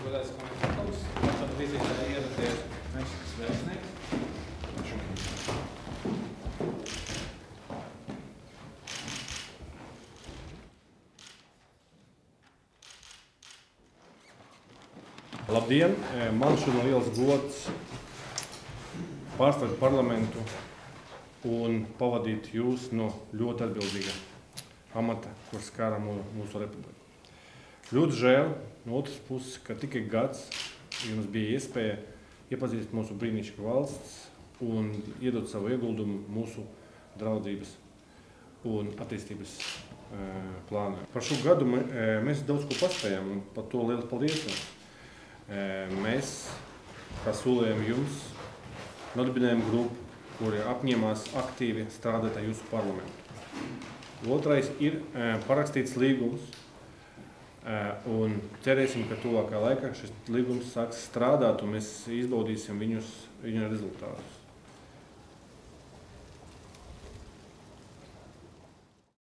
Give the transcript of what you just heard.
godāts komitejas, tad vizītē ieradies Meksikas vēstnieks. Labdien! Man šodien liels gods pārstāvēt parlamentu un pavadīt jūs no ļoti atbildīga amata, kur skāra mūsu republiku. Ļoti žēl no otras puses, ka tikai gads jums bija iespēja iepazīt mūsu brīnišķīgu valsts un iedot savu ieguldījumu mūsu draudzības un attīstības plānā. Par šo gadu mēs daudz ko paspējām un par to liels paldies jums. Mēs, kā solījām jums, nodibinājām grupu, kuri apņēmās aktīvi strādāt ar jūsu parlamentu. Otrais ir parakstīts līgums, un cerēsim, ka tuvākā laikā šis līgums sāks strādāt un mēs izbaudīsim viņu rezultātus.